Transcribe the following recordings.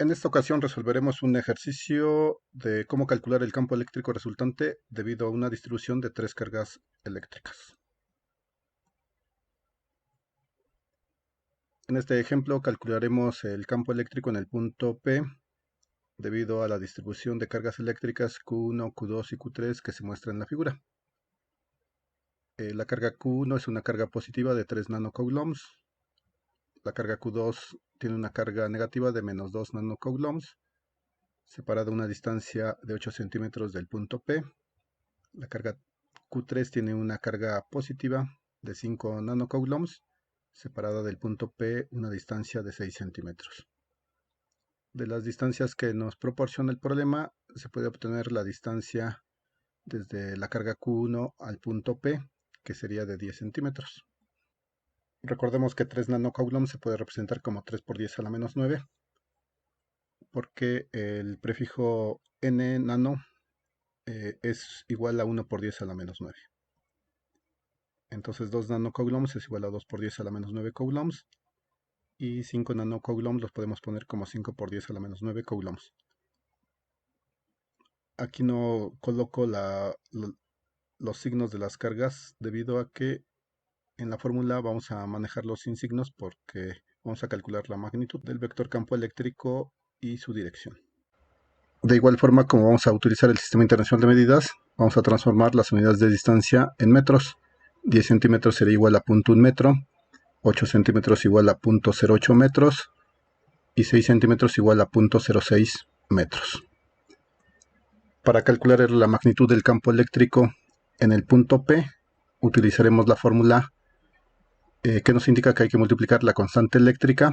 En esta ocasión resolveremos un ejercicio de cómo calcular el campo eléctrico resultante debido a una distribución de tres cargas eléctricas. En este ejemplo calcularemos el campo eléctrico en el punto P debido a la distribución de cargas eléctricas Q1, Q2 y Q3 que se muestra en la figura. La carga Q1 es una carga positiva de 3 nanocoulombs. La carga Q2 tiene una carga negativa de menos 2 nanocoulombs, separada una distancia de 8 centímetros del punto P. La carga Q3 tiene una carga positiva de 5 nanocoulombs, separada del punto P una distancia de 6 centímetros. De las distancias que nos proporciona el problema, se puede obtener la distancia desde la carga Q1 al punto P, que sería de 10 centímetros. Recordemos que 3 nanocoulombs se puede representar como 3 por 10 a la menos 9, porque el prefijo n nano es igual a 1 por 10 a la menos 9. Entonces 2 nanocoulombs es igual a 2 por 10 a la menos 9 coulombs. Y 5 nanocoulombs los podemos poner como 5 por 10 a la menos 9 coulombs. Aquí no coloco los signos de las cargas debido a que en la fórmula vamos a manejarlos sin signos porque vamos a calcular la magnitud del vector campo eléctrico y su dirección. De igual forma, como vamos a utilizar el sistema internacional de medidas, vamos a transformar las unidades de distancia en metros. 10 centímetros sería igual a 0.1 metro, 8 centímetros igual a 0.08 metros y 6 centímetros igual a 0.06 metros. Para calcular la magnitud del campo eléctrico en el punto P, utilizaremos la fórmula que nos indica que hay que multiplicar la constante eléctrica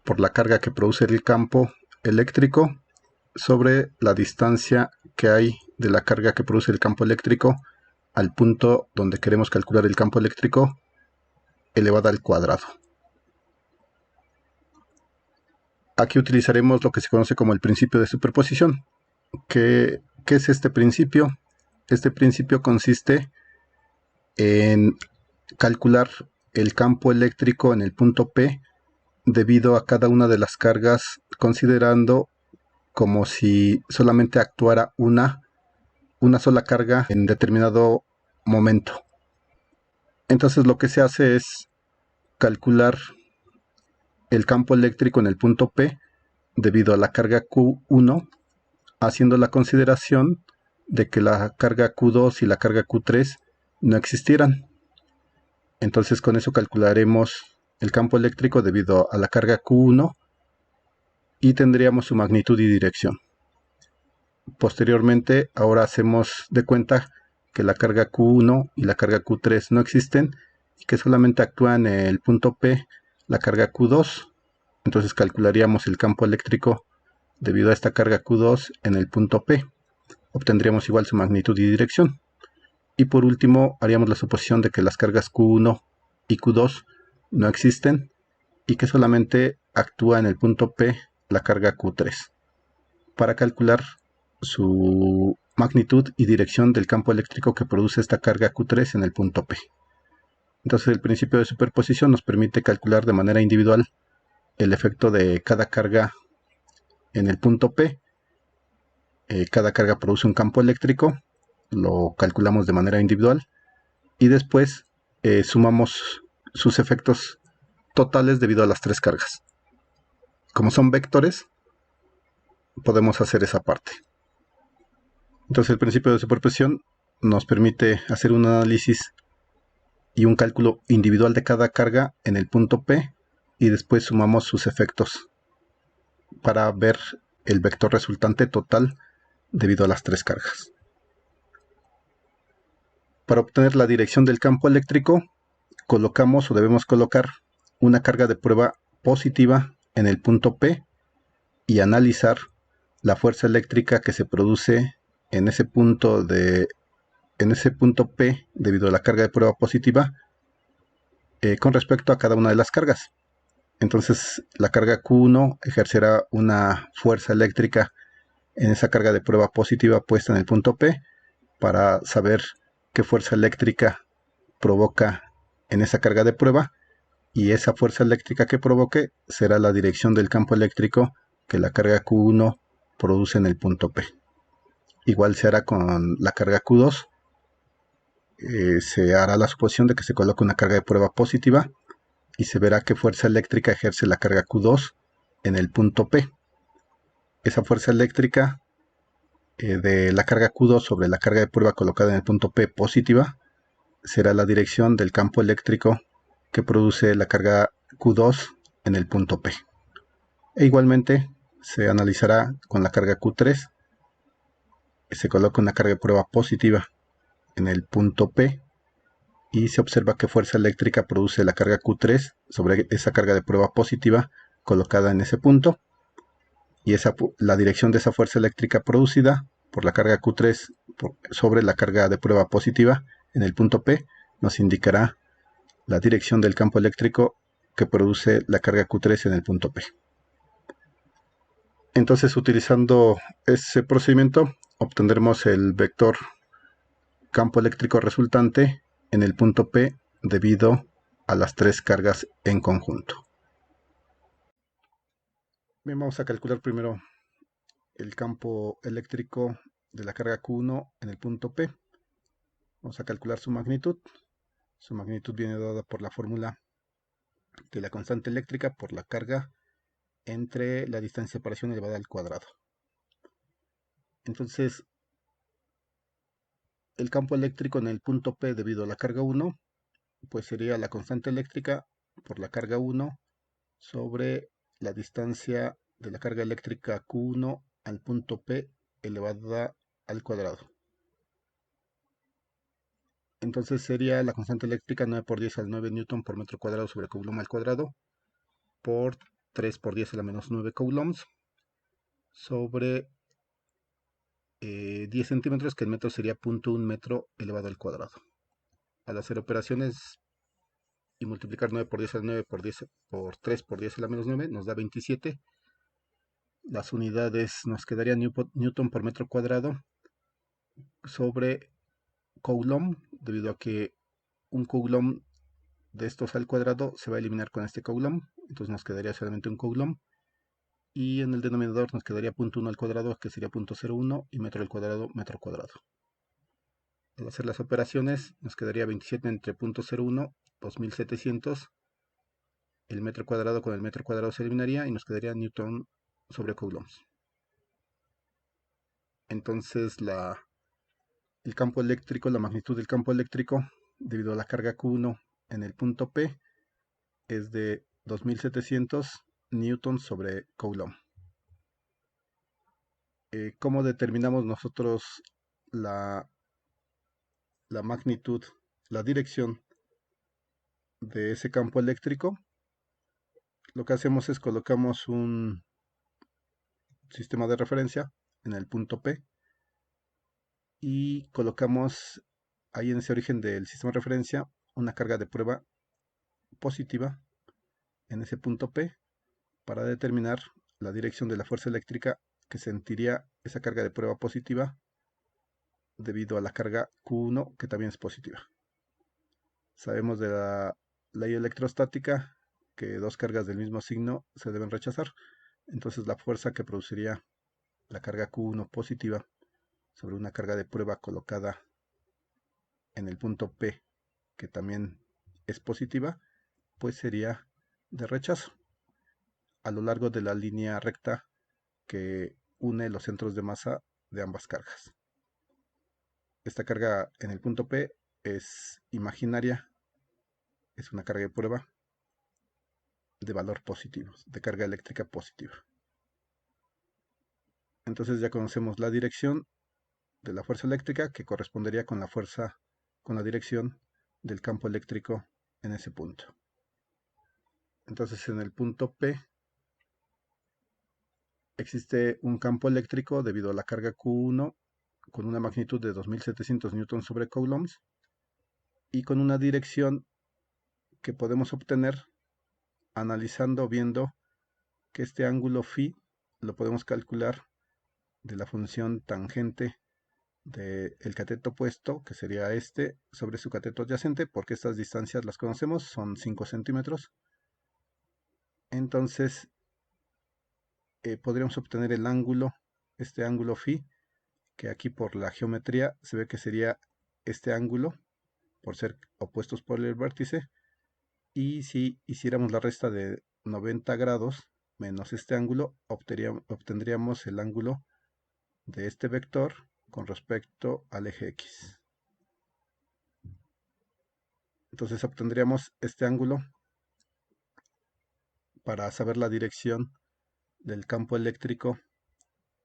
por la carga que produce el campo eléctrico sobre la distancia que hay de la carga que produce el campo eléctrico al punto donde queremos calcular el campo eléctrico elevada al cuadrado. Aquí utilizaremos lo que se conoce como el principio de superposición. ¿Qué es este principio? Este principio consiste en calcular el campo eléctrico en el punto P debido a cada una de las cargas, considerando como si solamente actuara una sola carga en determinado momento. Entonces lo que se hace es calcular el campo eléctrico en el punto P debido a la carga Q1, haciendo la consideración de que la carga Q2 y la carga Q3 no existieran. Entonces con eso calcularemos el campo eléctrico debido a la carga Q1 y tendríamos su magnitud y dirección. Posteriormente, ahora hacemos de cuenta que la carga Q1 y la carga Q3 no existen y que solamente actúan en el punto P la carga Q2. Entonces calcularíamos el campo eléctrico debido a esta carga Q2 en el punto P. Obtendríamos igual su magnitud y dirección. Y por último, haríamos la suposición de que las cargas Q1 y Q2 no existen y que solamente actúa en el punto P la carga Q3. Para calcular su magnitud y dirección del campo eléctrico que produce esta carga Q3 en el punto P. Entonces el principio de superposición nos permite calcular de manera individual el efecto de cada carga en el punto P. Cada carga produce un campo eléctrico, lo calculamos de manera individual y después sumamos sus efectos totales debido a las tres cargas. Como son vectores, podemos hacer esa parte. Entonces el principio de superposición nos permite hacer un análisis y un cálculo individual de cada carga en el punto P y después sumamos sus efectos para ver el vector resultante total debido a las tres cargas. Para obtener la dirección del campo eléctrico, colocamos o debemos colocar una carga de prueba positiva en el punto P y analizar la fuerza eléctrica que se produce en ese punto P debido a la carga de prueba positiva con respecto a cada una de las cargas. Entonces la carga Q1 ejercerá una fuerza eléctrica en esa carga de prueba positiva puesta en el punto P para saber qué fuerza eléctrica provoca en esa carga de prueba, y esa fuerza eléctrica que provoque será la dirección del campo eléctrico que la carga Q1 produce en el punto P. Igual se hará con la carga Q2. Se hará la suposición de que se coloca una carga de prueba positiva y se verá qué fuerza eléctrica ejerce la carga Q2 en el punto P. Esa fuerza eléctrica de la carga Q2 sobre la carga de prueba colocada en el punto P positiva será la dirección del campo eléctrico que produce la carga Q2 en el punto P. E igualmente se analizará con la carga Q3, se coloca una carga de prueba positiva en el punto P y se observa qué fuerza eléctrica produce la carga Q3 sobre esa carga de prueba positiva colocada en ese punto, y la dirección de esa fuerza eléctrica producida por la carga Q3 sobre la carga de prueba positiva en el punto P nos indicará la dirección del campo eléctrico que produce la carga Q3 en el punto P. Entonces, utilizando ese procedimiento, obtendremos el vector campo eléctrico resultante en el punto P debido a las tres cargas en conjunto. Bien, vamos a calcular primero el campo eléctrico de la carga Q1 en el punto P. Vamos a calcular su magnitud. Su magnitud viene dada por la fórmula de la constante eléctrica por la carga entre la distancia de separación elevada al cuadrado. Entonces, el campo eléctrico en el punto P debido a la carga 1, pues sería la constante eléctrica por la carga 1 sobre la distancia de la carga eléctrica Q1 al punto P elevada al cuadrado. Entonces sería la constante eléctrica 9 por 10 al 9 newton por metro cuadrado sobre coulomb al cuadrado por 3 por 10 a la menos 9 coulombs sobre 10 centímetros, que el metro sería 0.1 metro elevado al cuadrado. Al hacer operaciones y multiplicar 9 por 10 al 9 por 10 por 3 por 10 a la menos 9 nos da 27. Las unidades nos quedaría newton por metro cuadrado sobre coulomb, debido a que un coulomb de estos al cuadrado se va a eliminar con este coulomb, entonces nos quedaría solamente un coulomb, y en el denominador nos quedaría 0.1 al cuadrado, que sería 0.01, y metro al cuadrado, metro cuadrado. Al hacer las operaciones nos quedaría 27 entre 0.01, 2700, el metro cuadrado con el metro cuadrado se eliminaría y nos quedaría newton sobre coulombs. Entonces el campo eléctrico, la magnitud del campo eléctrico debido a la carga Q1 en el punto P es de 2700 newtons sobre coulomb. ¿Cómo determinamos nosotros la magnitud, la dirección de ese campo eléctrico? Lo que hacemos es colocamos un sistema de referencia en el punto P y colocamos ahí en ese origen del sistema de referencia una carga de prueba positiva en ese punto P para determinar la dirección de la fuerza eléctrica que sentiría esa carga de prueba positiva debido a la carga Q1, que también es positiva. Sabemos de la ley electrostática que dos cargas del mismo signo se deben rechazar. Entonces la fuerza que produciría la carga Q1 positiva sobre una carga de prueba colocada en el punto P, que también es positiva, pues sería de rechazo a lo largo de la línea recta que une los centros de masa de ambas cargas. Esta carga en el punto P es imaginaria, es una carga de prueba de valor positivo, de carga eléctrica positiva. Entonces ya conocemos la dirección de la fuerza eléctrica, que correspondería con la dirección del campo eléctrico en ese punto. Entonces en el punto P existe un campo eléctrico debido a la carga Q1 con una magnitud de 2700 newtons sobre coulombs y con una dirección que podemos obtener analizando, viendo que este ángulo phi lo podemos calcular de la función tangente del cateto opuesto, que sería este, sobre su cateto adyacente, porque estas distancias las conocemos, son 5 centímetros. Entonces podríamos obtener el ángulo, este ángulo phi, que aquí por la geometría se ve que sería este ángulo, por ser opuestos por el vértice, y si hiciéramos la resta de 90 grados menos este ángulo, obtendríamos el ángulo de este vector con respecto al eje X. Entonces obtendríamos este ángulo para saber la dirección del campo eléctrico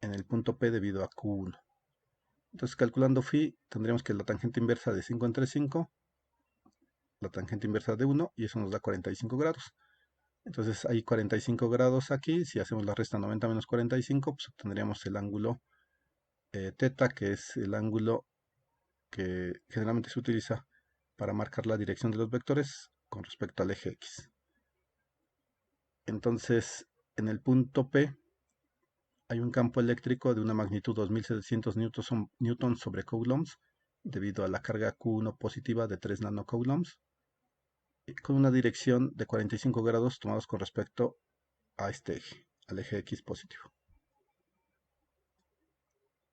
en el punto P debido a Q1. Entonces calculando phi tendríamos que la tangente inversa de 5 entre 5, la tangente inversa de 1, y eso nos da 45 grados. Entonces hay 45 grados aquí, si hacemos la resta 90 menos 45, pues obtendríamos el ángulo θ, que es el ángulo que generalmente se utiliza para marcar la dirección de los vectores con respecto al eje X. Entonces, en el punto P hay un campo eléctrico de una magnitud 2700 newtons sobre coulombs debido a la carga Q1 positiva de 3 nanocoulombs, con una dirección de 45 grados tomados con respecto a este eje, al eje X positivo.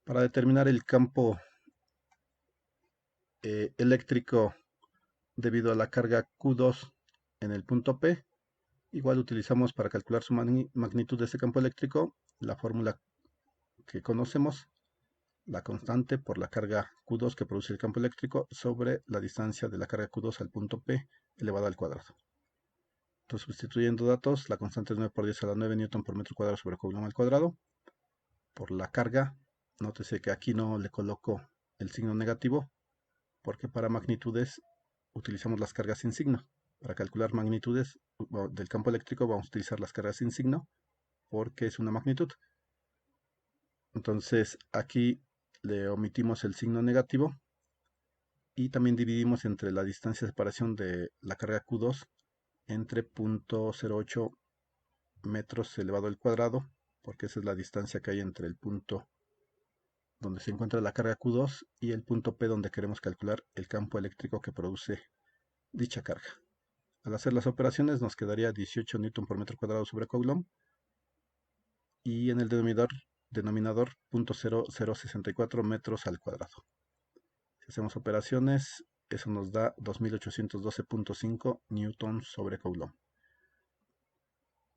Para determinar el campo eléctrico debido a la carga Q2 en el punto P, igual utilizamos para calcular su magnitud de este campo eléctrico la fórmula que conocemos, la constante por la carga Q2 que produce el campo eléctrico sobre la distancia de la carga Q2 al punto P elevado al cuadrado. Entonces, sustituyendo datos, la constante es 9 por 10 a la 9 newton por metro cuadrado sobre coulomb al cuadrado. Por la carga, nótese que aquí no le coloco el signo negativo, porque para magnitudes utilizamos las cargas sin signo. Para calcular magnitudes del campo eléctrico vamos a utilizar las cargas sin signo, porque es una magnitud. Entonces aquí le omitimos el signo negativo y también dividimos entre la distancia de separación de la carga Q2 entre 0.08 metros elevado al cuadrado, porque esa es la distancia que hay entre el punto donde se encuentra la carga Q2 y el punto P donde queremos calcular el campo eléctrico que produce dicha carga. Al hacer las operaciones nos quedaría 18 newton por metro cuadrado sobre coulomb, y en el denominador 0.0064 metros al cuadrado. Si hacemos operaciones, eso nos da 2812.5 newtons sobre coulomb.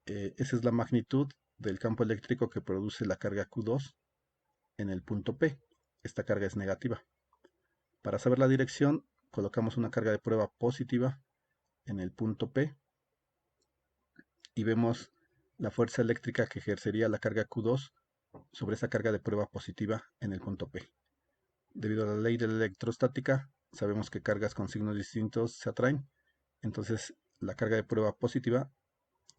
Esa es la magnitud del campo eléctrico que produce la carga Q2 en el punto P. Esta carga es negativa. Para saber la dirección, colocamos una carga de prueba positiva en el punto P y vemos la fuerza eléctrica que ejercería la carga Q2 sobre esa carga de prueba positiva en el punto P. Debido a la ley de la electrostática, sabemos que cargas con signos distintos se atraen. Entonces, la carga de prueba positiva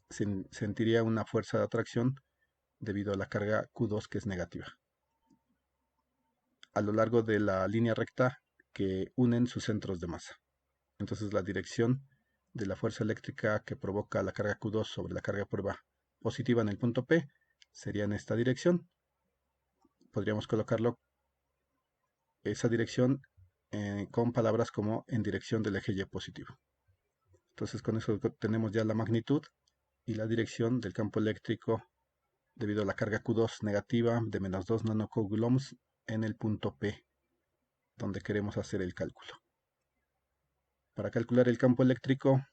sentiría una fuerza de atracción debido a la carga Q2 que es negativa, a lo largo de la línea recta que unen sus centros de masa. Entonces la dirección de la fuerza eléctrica que provoca la carga Q2 sobre la carga de prueba positiva en el punto P sería en esta dirección. Podríamos colocarlo esa dirección con palabras como en dirección del eje Y positivo. Entonces con eso tenemos ya la magnitud y la dirección del campo eléctrico debido a la carga Q2 negativa de menos 2 nanocoulombs en el punto P, donde queremos hacer el cálculo. Para calcular el campo eléctrico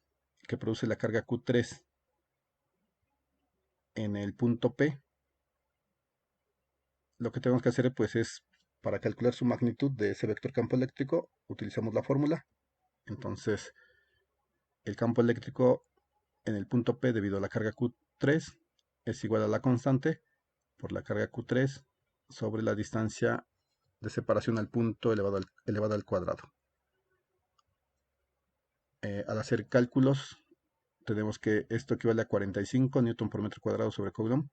que produce la carga Q3 en el punto P, lo que tenemos que hacer pues es, para calcular su magnitud de ese vector campo eléctrico, utilizamos la fórmula. Entonces, el campo eléctrico en el punto P debido a la carga Q3 es igual a la constante por la carga Q3 sobre la distancia de separación al punto elevado al cuadrado. Al hacer cálculos, tenemos que esto equivale a 45 newton por metro cuadrado sobre coulomb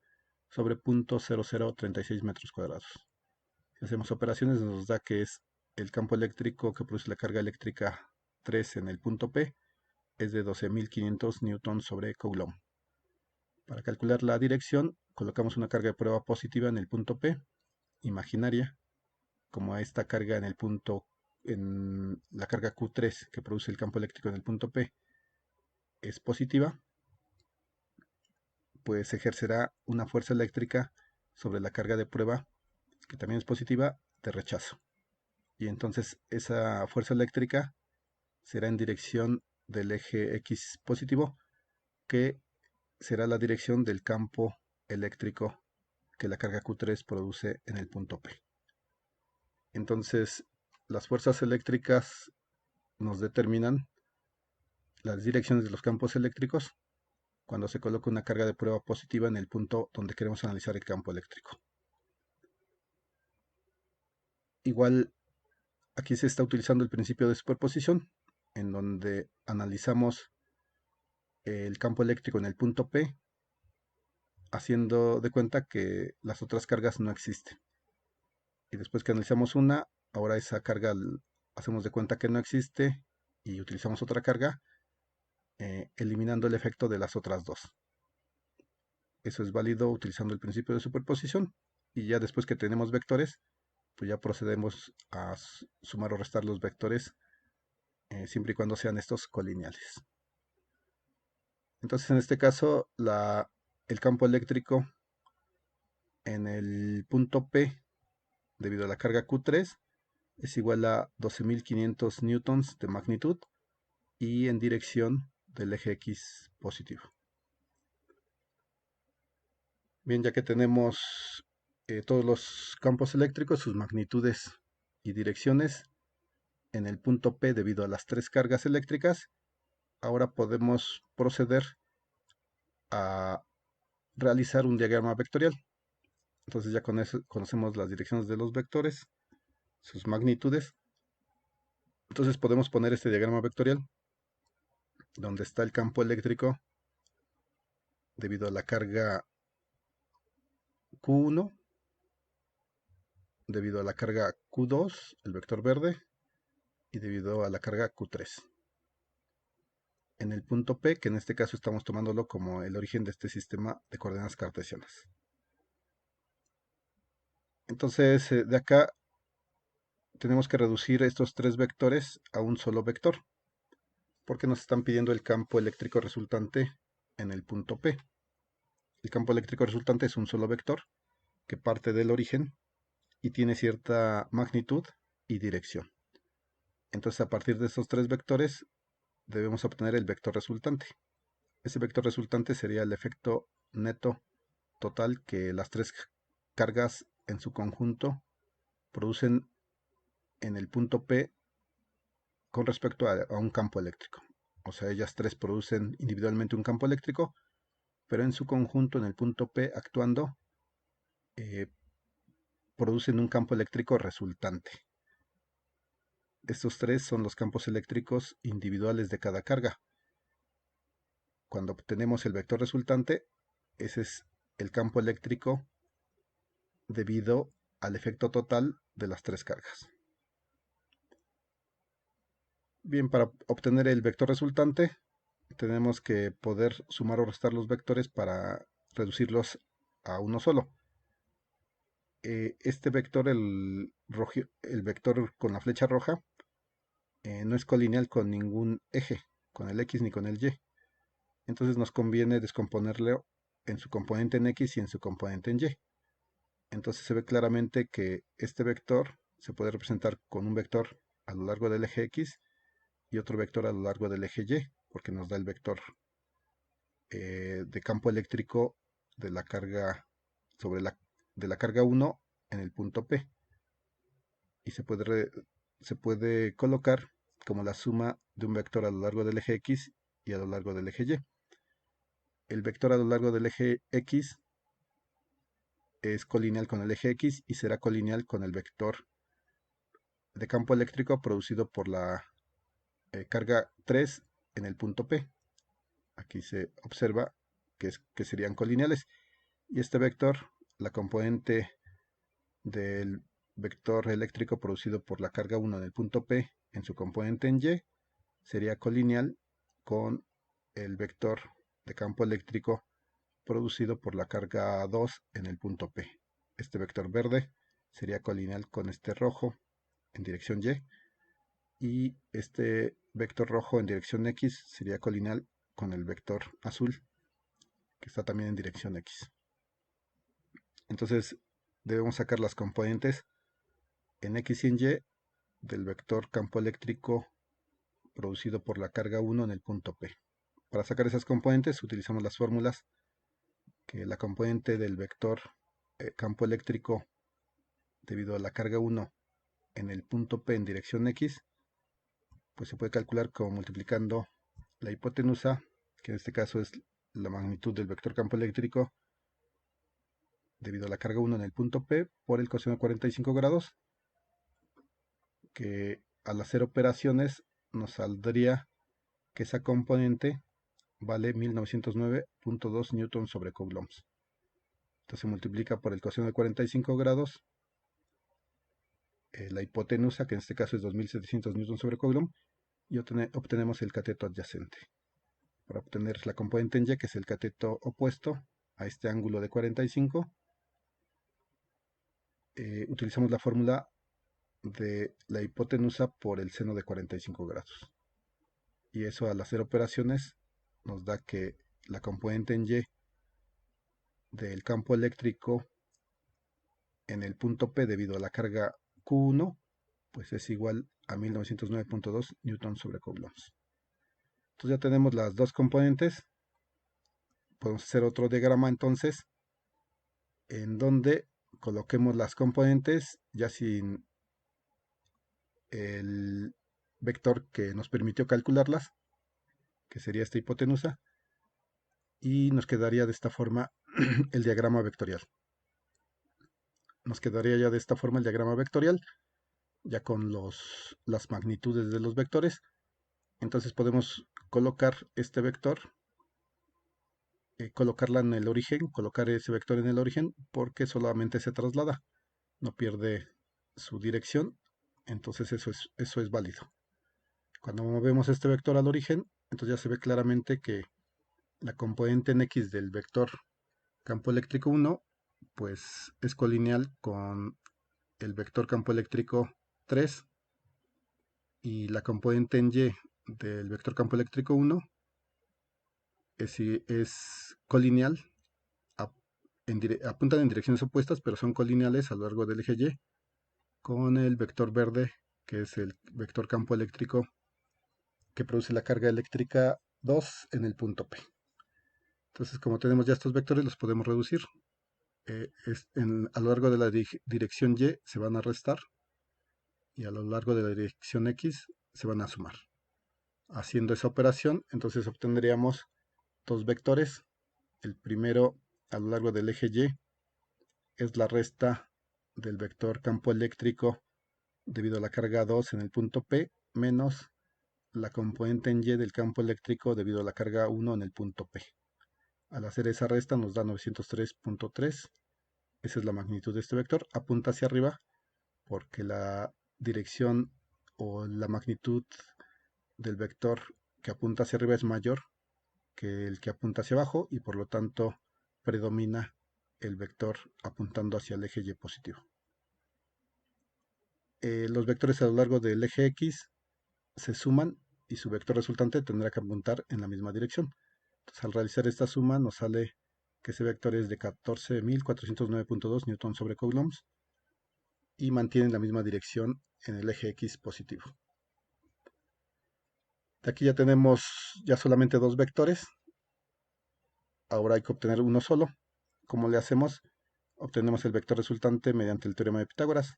sobre 0.0036 metros cuadrados. Si hacemos operaciones, nos da que es el campo eléctrico que produce la carga eléctrica 3 en el punto P es de 12.500 newtons sobre coulomb. Para calcular la dirección, colocamos una carga de prueba positiva en el punto P, imaginaria, como esta carga en el punto, en la carga Q3 que produce el campo eléctrico en el punto P es positiva, pues ejercerá una fuerza eléctrica sobre la carga de prueba, que también es positiva, de rechazo. Y entonces esa fuerza eléctrica será en dirección del eje X positivo, que será la dirección del campo eléctrico que la carga Q3 produce en el punto P. Entonces, las fuerzas eléctricas nos determinan las direcciones de los campos eléctricos cuando se coloca una carga de prueba positiva en el punto donde queremos analizar el campo eléctrico. Igual, aquí se está utilizando el principio de superposición, en donde analizamos el campo eléctrico en el punto P, haciendo de cuenta que las otras cargas no existen. Y después que analizamos una, ahora esa carga hacemos de cuenta que no existe y utilizamos otra carga, eliminando el efecto de las otras dos. Eso es válido utilizando el principio de superposición. Y ya después que tenemos vectores, pues ya procedemos a sumar o restar los vectores, siempre y cuando sean estos colineales. Entonces en este caso el campo eléctrico en el punto P, debido a la carga Q3, es igual a 12.500 newtons de magnitud y en dirección del eje X positivo. Bien, ya que tenemos todos los campos eléctricos, sus magnitudes y direcciones en el punto P debido a las tres cargas eléctricas, ahora podemos proceder a realizar un diagrama vectorial. Entonces ya con eso conocemos las direcciones de los vectores, sus magnitudes. Entonces podemos poner este diagrama vectorial donde está el campo eléctrico debido a la carga Q1, debido a la carga Q2, el vector verde, y debido a la carga Q3. En el punto P, que en este caso estamos tomándolo como el origen de este sistema de coordenadas cartesianas. Entonces, de acá tenemos que reducir estos tres vectores a un solo vector, porque nos están pidiendo el campo eléctrico resultante en el punto P. El campo eléctrico resultante es un solo vector que parte del origen y tiene cierta magnitud y dirección. Entonces, a partir de estos tres vectores debemos obtener el vector resultante. Ese vector resultante sería el efecto neto total que las tres cargas en su conjunto producen en el punto P con respecto a un campo eléctrico. O sea, ellas tres producen individualmente un campo eléctrico, pero en su conjunto en el punto P actuando producen un campo eléctrico resultante. Estos tres son los campos eléctricos individuales de cada carga. Cuando obtenemos el vector resultante, ese es el campo eléctrico debido al efecto total de las tres cargas. Bien, para obtener el vector resultante, tenemos que poder sumar o restar los vectores para reducirlos a uno solo. Este vector, el vector con la flecha roja, no es colineal con ningún eje, con el X ni con el Y. Entonces nos conviene descomponerlo en su componente en X y en su componente en Y. Entonces se ve claramente que este vector se puede representar con un vector a lo largo del eje X y otro vector a lo largo del eje Y, porque nos da el vector de campo eléctrico de la carga de la carga 1 en el punto P. Y se puede colocar como la suma de un vector a lo largo del eje X y a lo largo del eje Y. El vector a lo largo del eje X es colineal con el eje X y será colineal con el vector de campo eléctrico producido por la carga 3 en el punto P. Aquí se observa que serían colineales. Y este vector, la componente del vector eléctrico producido por la carga 1 en el punto P en su componente en Y, sería colineal con el vector de campo eléctrico producido por la carga 2 en el punto P. Este vector verde sería colineal con este rojo en dirección Y, y este vector rojo en dirección X sería colineal con el vector azul que está también en dirección X. Entonces debemos sacar las componentes en X y en Y del vector campo eléctrico producido por la carga 1 en el punto P. Para sacar esas componentes utilizamos las fórmulas que la componente del vector campo eléctrico debido a la carga 1 en el punto P en dirección X, pues se puede calcular como multiplicando la hipotenusa, que en este caso es la magnitud del vector campo eléctrico debido a la carga 1 en el punto P, por el coseno de 45 grados, que al hacer operaciones nos saldría que esa componente vale 1909.2 newton sobre coulombs. Entonces se multiplica por el coseno de 45 grados, la hipotenusa, que en este caso es 2700 newton sobre coulomb, y obtenemos el cateto adyacente. Para obtener la componente en Y, que es el cateto opuesto a este ángulo de 45, utilizamos la fórmula de la hipotenusa por el seno de 45 grados. Y eso al hacer operaciones nos da que la componente en Y del campo eléctrico en el punto P debido a la carga Q1 pues es igual a 1909.2 newton sobre coulombs. Entonces ya tenemos las dos componentes. Podemos hacer otro diagrama entonces en donde coloquemos las componentes ya sin el vector que nos permitió calcularlas, que sería esta hipotenusa, y nos quedaría de esta forma el diagrama vectorial. Nos quedaría ya de esta forma el diagrama vectorial, ya con las magnitudes de los vectores. Entonces podemos colocar este vector, colocarla en el origen, colocar ese vector en el origen, porque solamente se traslada, no pierde su dirección, entonces eso es válido. Cuando movemos este vector al origen, entonces ya se ve claramente que la componente en X del vector campo eléctrico 1, pues es colineal con el vector campo eléctrico 3, y la componente en Y del vector campo eléctrico 1 es colineal, apuntan en direcciones opuestas, pero son colineales a lo largo del eje Y con el vector verde, que es el vector campo eléctrico que produce la carga eléctrica 2 en el punto P. Entonces, como tenemos ya estos vectores, los podemos reducir. A lo largo de la dirección Y se van a restar y a lo largo de la dirección X se van a sumar. Haciendo esa operación, entonces obtendríamos dos vectores. El primero a lo largo del eje Y es la resta del vector campo eléctrico debido a la carga 2 en el punto P menos la componente en Y del campo eléctrico debido a la carga 1 en el punto P. Al hacer esa resta nos da 903.3. Esa es la magnitud de este vector. Apunta hacia arriba porque la dirección o la magnitud del vector que apunta hacia arriba es mayor que el que apunta hacia abajo y por lo tanto predomina el vector apuntando hacia el eje Y positivo. Los vectores a lo largo del eje X se suman y su vector resultante tendrá que apuntar en la misma dirección. Entonces, al realizar esta suma nos sale que ese vector es de 14.409.2 newton sobre coulombs y mantiene la misma dirección en el eje X positivo. De aquí ya tenemos ya solamente dos vectores. Ahora hay que obtener uno solo. ¿Cómo le hacemos? Obtenemos el vector resultante mediante el teorema de Pitágoras.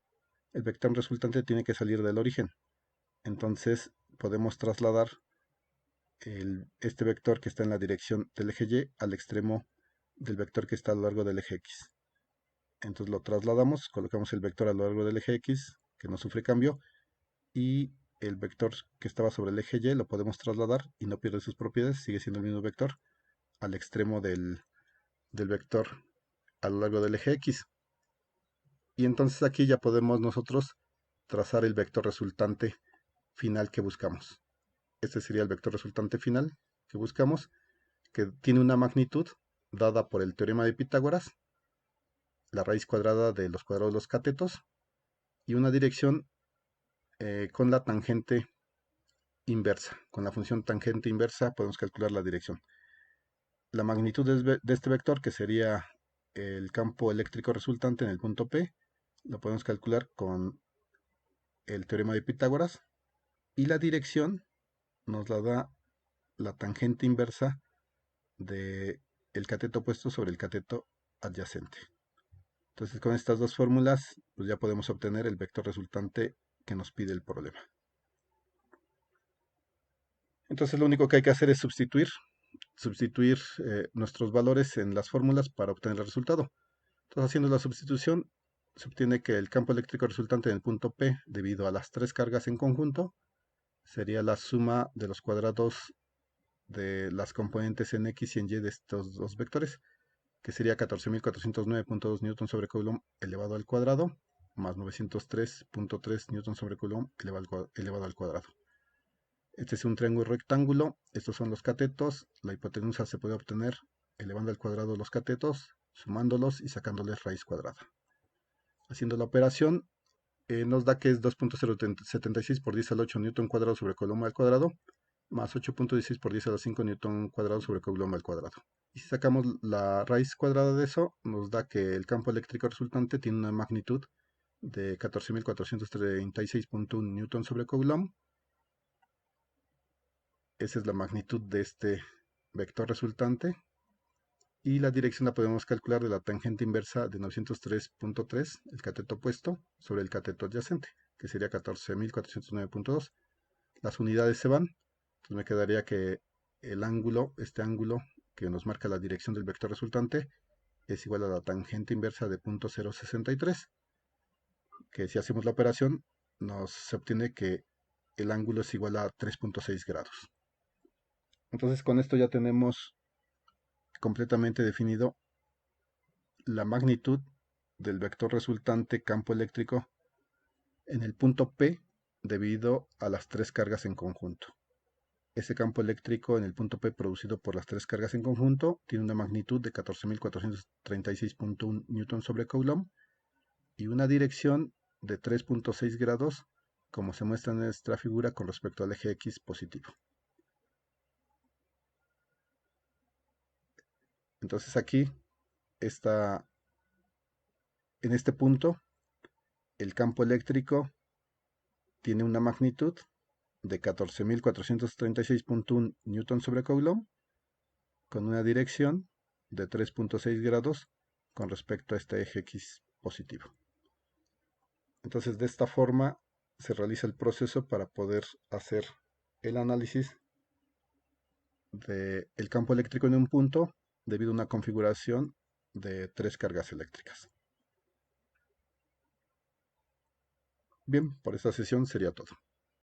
El vector resultante tiene que salir del origen. Entonces podemos trasladar este vector que está en la dirección del eje Y al extremo del vector que está a lo largo del eje X. Entonces lo trasladamos, colocamos el vector a lo largo del eje X, que no sufre cambio, y el vector que estaba sobre el eje Y lo podemos trasladar y no pierde sus propiedades, sigue siendo el mismo vector, al extremo del vector a lo largo del eje X. Y entonces aquí ya podemos nosotros trazar el vector resultante final que buscamos. Este sería el vector resultante final que buscamos, que tiene una magnitud dada por el teorema de Pitágoras, la raíz cuadrada de los cuadrados de los catetos, y una dirección con la tangente inversa. Con la función tangente inversa podemos calcular la dirección. la magnitud de este vector, que sería el campo eléctrico resultante en el punto P, lo podemos calcular con el teorema de Pitágoras, y la dirección nos la da la tangente inversa de el cateto opuesto sobre el cateto adyacente. Entonces, con estas dos fórmulas, pues ya podemos obtener el vector resultante que nos pide el problema. Entonces, lo único que hay que hacer es sustituir nuestros valores en las fórmulas para obtener el resultado. Entonces, haciendo la sustitución, se obtiene que el campo eléctrico resultante en el punto P, debido a las tres cargas en conjunto, sería la suma de los cuadrados de las componentes en X y en Y de estos dos vectores, que sería 14.409.2 newton sobre coulomb elevado al cuadrado, más 903.3 newton sobre coulomb elevado al cuadrado. Este es un triángulo rectángulo, estos son los catetos, la hipotenusa se puede obtener elevando al cuadrado los catetos, sumándolos y sacándoles raíz cuadrada. Haciendo la operación, nos da que es 2.076 por 10 al 8 newton cuadrado sobre coulomb al cuadrado, más 8.16 por 10 a la 5 newton cuadrado sobre coulomb al cuadrado. Y si sacamos la raíz cuadrada de eso, nos da que el campo eléctrico resultante tiene una magnitud de 14.436.1 newton sobre coulomb. Esa es la magnitud de este vector resultante. Y la dirección la podemos calcular de la tangente inversa de 903.3, el cateto opuesto, sobre el cateto adyacente, que sería 14.409.2. Las unidades se van, entonces me quedaría que el ángulo, este ángulo que nos marca la dirección del vector resultante, es igual a la tangente inversa de 0.063, que si hacemos la operación se obtiene que el ángulo es igual a 3.6 grados. Entonces con esto ya tenemos completamente definido la magnitud del vector resultante campo eléctrico en el punto P debido a las tres cargas en conjunto. Ese campo eléctrico en el punto P producido por las tres cargas en conjunto tiene una magnitud de 14.436.1 newton sobre coulomb y una dirección de 3.6 grados, como se muestra en nuestra figura con respecto al eje X positivo. Entonces aquí está, en este punto, el campo eléctrico tiene una magnitud de 14.436.1 newton sobre coulomb con una dirección de 3.6 grados con respecto a este eje X positivo. Entonces, de esta forma se realiza el proceso para poder hacer el análisis del campo eléctrico en un punto debido a una configuración de tres cargas eléctricas. Bien, por esta sesión sería todo.